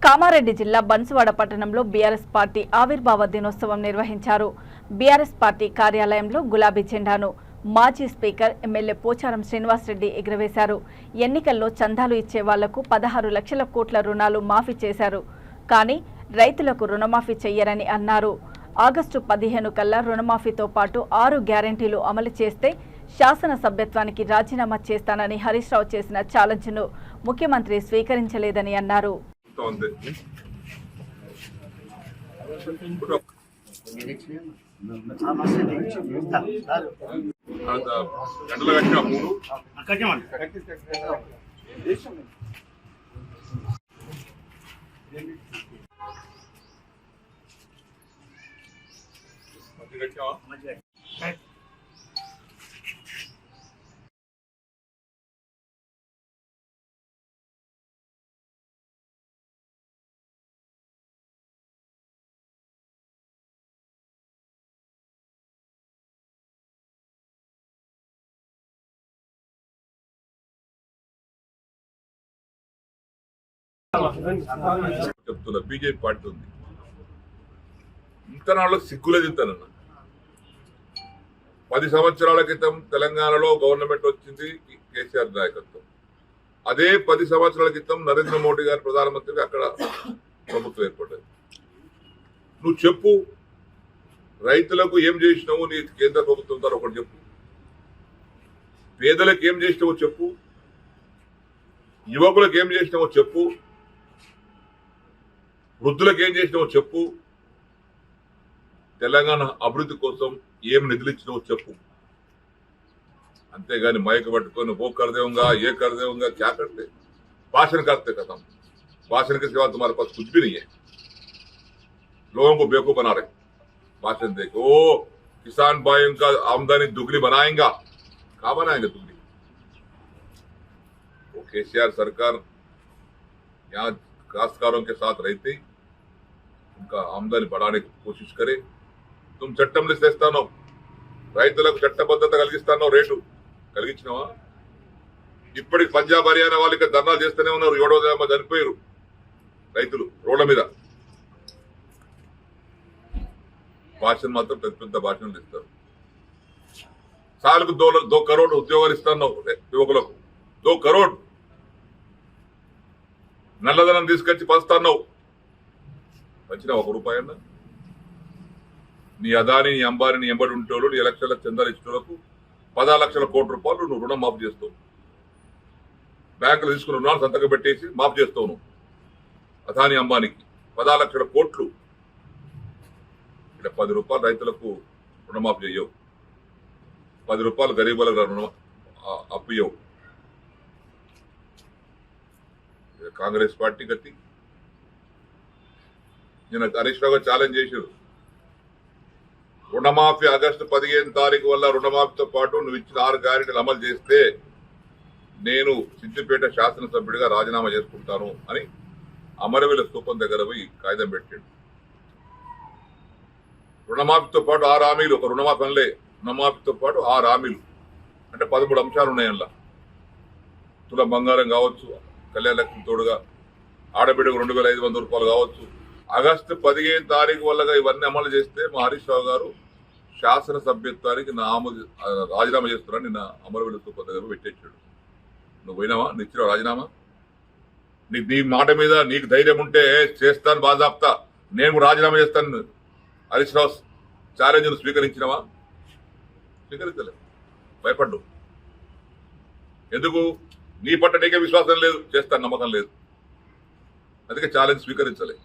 కామారెడ్డి జిల్లా బన్సువాడ పట్టణంలో BRS party ఆవిర్భావ దినోత్సవం నిర్వహించారు. బీఆర్ఎస్ పార్టీ కార్యాలయంలో గులాబీ జెండాను మాజీ స్పీకర్ ఎమ్మెల్యే పోచారం శ్రీనివాసరెడ్డి ఎగురవేశారు. ఎన్నికల్లో చందాలు ఇచ్చే వాళ్లకు 16 లక్షల కోట్ల రుణాలు మాఫీ చేశారు. కానీ రైతులకు రుణమాఫీ చెయ్యరని అన్నారు. ఆగస్టు 15 కల్లా రుణమాఫీతో పాటు 6 గ్యారెంటీలు అమలు చేస్తే శాసన సభ్యత్వానికి రాజీనామా చేస్తానని హరీష్ రావు చేసిన ఛాలెంజ్ను ముఖ్యమంత్రి స్వీకరించలేదని అన్నారు. చెప్తున్నా బీజేపీ పార్టీ ఉంది. ఇంతనాళ్ళకు సిగ్గులేదు. ఇంతనన్నా 10 సంవత్సరాల క్రితం తెలంగాణలో గవర్నమెంట్ వచ్చింది కేసీఆర్ నాయకత్వం. అదే 10 సంవత్సరాల క్రితం నరేంద్ర మోడీ గారు ప్రధానమంత్రిగా అక్కడ ప్రభుత్వం ఏర్పడ్డది. నువ్వు చెప్పు, రైతులకు ఏం చేసినావు నీ కేంద్ర ప్రభుత్వం ద్వారా ఒకటి చెప్పు, పేదలకు ఏం చేసినావో చెప్పు, యువకులకు ఏం చేసినావో చెప్పు, వృద్ధులకు ఏం చేసినావో చెప్పు, తెలంగాణ అభివృద్ధి కోసం ఏం నిధులు ఇచ్చినావో చెప్పు. అంతేగాని మైక్ పట్టుకొని वो कर देऊंगा ये कर देऊंगा क्या करते, भाषण करते खत्म. भाषण के सिवा तुम्हारे पास कुछ भी नहीं है. लोगों को बेवकूफ बना रहे भाषण देके. ओ किसान भाइयों का आमदनी दुगनी बनाएंगा. कहाँ बनाएंगे दुगनी? वो केसीआर सरकार यहाँ काश्तकारों के साथ रहते उनका आमदनी बढ़ाने की कोशिश करे. तुम చట్టం తెస్తానో, రైతులకు చట్టబద్ధత కలిగిస్తానో, రేటు కలిగించినావా? ఇప్పటికి పంజాబ్ హర్యానా వాళ్ళకి ధర్నాలు చేస్తూనే ఉన్నారు. 7వ తేదీ చనిపోయారు రైతులు రోడ్ల మీద. భాషను మాత్రం పెద్ద పెద్ద భాషలు ఇస్తారు. సార్కు 2 కరోడ్ ఉద్యోగాలు ఇస్తాను యువకులకు. 2 కరోడ్ నల్లధనం తీసుకొచ్చి పంచుతాన్నావు. వచ్చిన 1 రూపాయి అన్నా? నీ అదాని నీ అంబానీ ఎంబడి ఉంటేవాళ్ళు నీ ఎలక్షన్ల చందాలు ఇచ్చేవాళ్ళకు 10 లక్షల కోట్ల రూపాయలు నువ్వు రుణం మాఫ్ చేస్తావు. బ్యాంకులు తీసుకున్న రుణాలు సంతకం పెట్టేసి మాఫ్ చేస్తావు నువ్వు అదాని అంబానీకి 10 లక్షల కోట్లు. ఇక్కడ 10 రూపాయలు రైతులకు రుణమాఫీ చేయవు, 10 రూపాయలు గరీబులకు రుణం అప్పు ఇవ్వవు. కాంగ్రెస్ పార్టీ గతి. నేను హరీష్ రావు ఛాలెంజ్ చేశారు. రుణమాఫీ ఆగస్టు 15 తారీఖు వల్ల రుణమాఫీతో పాటు నువ్వు ఇచ్చిన 6 గ్యారెంటీలు అమలు చేస్తే నేను సిద్దిపేట శాసనసభ్యుడిగా రాజీనామా చేసుకుంటాను అని అమరవీల స్థూపం దగ్గర పోయి కాగితం పెట్టాడు. రుణమాఫీతో పాటు 6 హామీలు. ఒక రుణమాఫీ అనలే, రుణమాఫీతో పాటు 6 హామీలు అంటే 13 అంశాలు ఉన్నాయి. అందులో తులం బంగారం కావచ్చు, కళ్యాణ లక్ష్మి తోడుగా ఆడబిడ్డకు 2500 రూపాయలు కావచ్చు. ఆగస్టు 15 తారీఖు వల్లగా ఇవన్నీ అమలు చేస్తే మా హరీష్ రావు గారు శాసనసభ్యత్వానికి రాజీనామా చేస్తున్నారని నిన్న అమరవీల స్థూపం దగ్గర పెట్టేశాడు. నువ్వు పోయినావా? నువ్వు ఇచ్చిన రాజీనామా? నీ మాట మీద నీకు ధైర్యం ఉంటే చేస్తాను బాజాప్తా, నేను రాజీనామా చేస్తాను. హరీష్ రావు ఛాలెంజ్ను స్వీకరించినవా? స్వీకరించలేదు, భయపడ్డు. ఎందుకు? నీ పట్ల నీకే విశ్వాసం లేదు, చేస్తాను నమ్మకం లేదు, అందుకే ఛాలెంజ్ స్వీకరించలే.